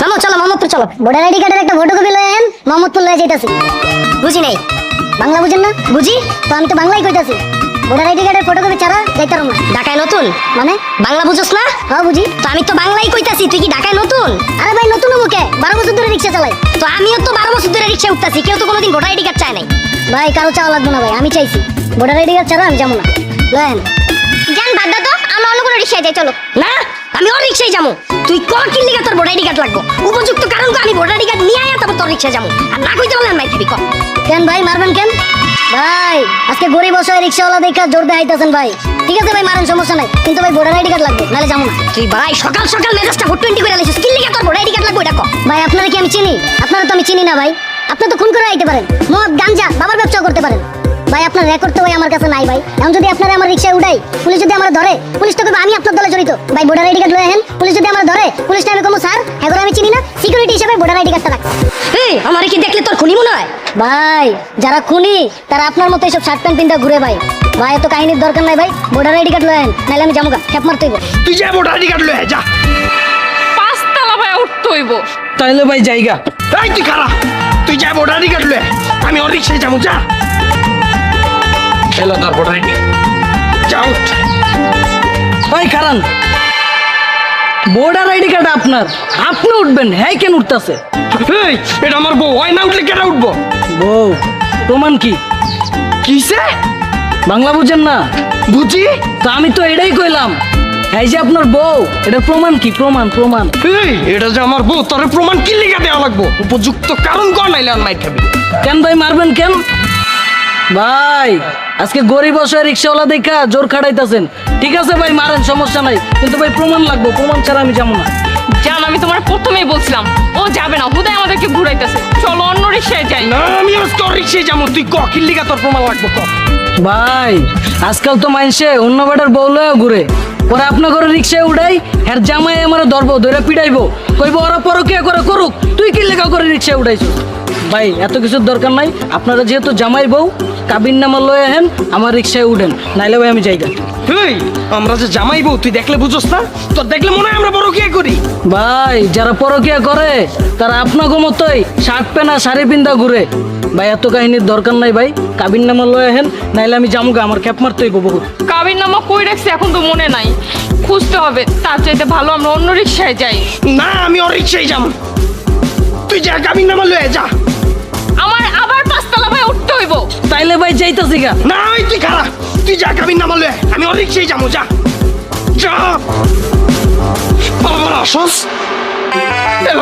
মামু চলো মোহাম্মদপুর চলো, ভোটার আইডি কার্ডের একটা ফটোকপি লয়ে আন, মোহাম্মদপুর লয়ে যাইতাছি। বুঝি নাই, বাংলা বুঝেন না? বুঝি তো, আমি তো বাংলাই কইতাছি। ভোটার আইডি কার্ডের ফটোকপি ছাড়া যাইতে পারবো না। ঢাকায় নতুন মানে বাংলা বুঝছস না? হ্যাঁ বুঝি। তো আমি তো বাংলাই কইতাছি, তুই কি ঢাকায় নতুন? আরে ভাই নতুন মুখে 12 বছর ধরে রিকশা চালাই। তো আমিও তো 12 বছর ধরে রিকশা উঠতাছি, কেউ তো কোনোদিন ভোটার আইডি কার্ড চায় নাই। ভাই কারো চাওয়া লাগবে না ভাই, আমি চাইছি। ভোটার আইডি কার্ড ছাড়া আমি যাবো না। লয়েন জান বাদ দাও তো, আমরা অন্য কোনো রিকশায় যাই চলো। না আমি ওর রিকশায় যাবো। তুই কর কি লিগা তোর ভোটার আইডি কার্ড লাগবো? উপযুক্ত কারণ কো, আমি ভোটার আইডি কার্ড নিয়ে আয়া তারপর তোর রিকশায় যাবো। আর না কইতে বলেন ভাই খাবি কর। কেন ভাই মারবেন কেন? ভাই আজকে গরিব অসহায় রিকশাওয়ালা দেখা জোর দেখাইতেছেন ভাই। ঠিক আছে ভাই মারেন, সমস্যা নাই, কিন্তু ভাই ভোটার আইডি কার্ড লাগবে, নাহলে যাবো না। তুই ভাই সকাল সকাল মেজাজটা 420 করে লাইছিস, কি লিগা তোর ভোটার আইডি কার্ড লাগবে এটা কর। ভাই আপনারা কি আমি চিনি? আপনারা তো আমি চিনি না ভাই। আপনি তো খুন করে আইতে পারেন, মদ গাঞ্জা বাবার ব্যবসাও করতে পারেন। ভাই আপনার রেকর্ড তো ভাই আমার কাছে নাই ভাই। এখন যদি আপনারা আমার রিকশায় উঠাই, পুলিশ যদি আমার ধরে, পুলিশ তো কইবে আমি আপনার দলে জড়িত। ভাই ভোটার আইডি কার্ড লয়ে আহেন, পুলিশ যদি আমার ধরে, পুলিশটা আমি কমু স্যার এখন আমি চিনি না, সিকিউরিটি হিসেবে ভোটার আইডি কার্ডটা রাখ। এই আমারে কি দেখলে তোর খুনি মনে হয়? ভাই যারা খুনি তারা আপনার মতো এইসব শার্ট প্যান্ট পিন্ধা ঘুরে ভাই। ভাই এত কাহিনীর দরকার নাই ভাই, ভোটার আইডি কার্ড লয়ে আহেন, নাহলে আমি যামুগা, খেপ মারতে হইব। তুই যা ভোটার আইডি কার্ড লয়ে যা। পাঁচতলা ভাই উঠতে হইব। তাইলে ভাই জায়গা এই তুই খারা, তুই যা ভোটার আইডি কার্ড লয়ে, আমি ওর রিকশায় যাবো। যা এলো তোর ভোটার আইডি, যাও। ভাই কারণ ভোটার আইডি কার্ড আপনার, আপনি উঠবেন, হ্যাঁ কেন উঠতেছে? এই এটা আমার বউ, হয় না উঠলে কেন উঠবো? বউ প্রমাণ কি? কিসে? বাংলা বুঝেন না? বুঝি। তো আমি তো এটাই কইলাম, এই যে আপনার বউ, এটা প্রমাণ কি? প্রমাণ প্রমাণ। এই এটা যে আমার বউ, তোর প্রমাণ কি লিখা দেওয়া লাগবো? উপযুক্ত কারণ কর, নাইলে আর মাইর খাবি। কেন ভাই মারবেন কেন? ভাই আজকে গরিব অসহায় রিক্সাওয়ালা দেখা জোর খাটাইতেছেন। ঠিক আছে ভাই মারেন, সমস্যা নাই, কিন্তু ভাই প্রমাণ লাগবে, প্রমাণ ছাড়া আমি যাবো না। জান আমি তোমার প্রথমেই বলছিলাম ও যাবে না, হুদাই আমাদেরকে ঘুরাইতেছে। চলো অন্য রিকশায় যাই। না আমি আজকে ওর রিকশায় যাবো। তুই ক কি লিখা তোর প্রমাণ লাগবে ক। ভাই আজকাল তো মানুষে অন্য বেটার বউ লয়ে ঘুরে, পরে আপনার ঘরে রিক্সায় উঠাই, হ্যার জামাই আমার ধরবো, ধরে পিটাইবো, কইবো ওরা পরকিয়া করে করুক, তুই কি লেখা করে রিক্সায় উঠাইছো? ভাই এত কিছুর দরকার নাই, আপনারা যেহেতু জামাই বউ, কাবিন নামা লয়ে আহেন, আমার রিক্সায় উঠেন, নাইলে ভাই আমি যাইগা। এই আমরা যে জামাই বউ, তুই দেখলে বুঝোস না? তোর দেখলে মনে হয় আমরা বড় কি করি? ভাই যারা পরকিয়া করে তারা আপনাকে মতোই শার্ট পেনা শাড়ি পিন্দা ঘুরে। ভাই এত কাহিনীর দরকার নাই ভাই, কাবিন নামা লয়ে আহেন, নাইলে আমি যামুগা, আমার খেপ মারতে হইব বহুত। কাবির নামা কই রাখছি এখন তো মনে নাই, খুঁজতে হবে। তার চাইতে ভালো আমরা অন্য রিকশায় যাই। না আমি ওর রিকশায় যাবো। তুই যা কাবিন নামা লয়ে যা। আমার আবার পাঁচতলা ভাই উঠতে হইব। তাইলে ভাই যাইতাছি গা। না ওই তুই খারা, তুই যা কাবিন নামা লয়ে, আমি ওর রিকশায় যাবো। যা যা বাবা আসস। এলো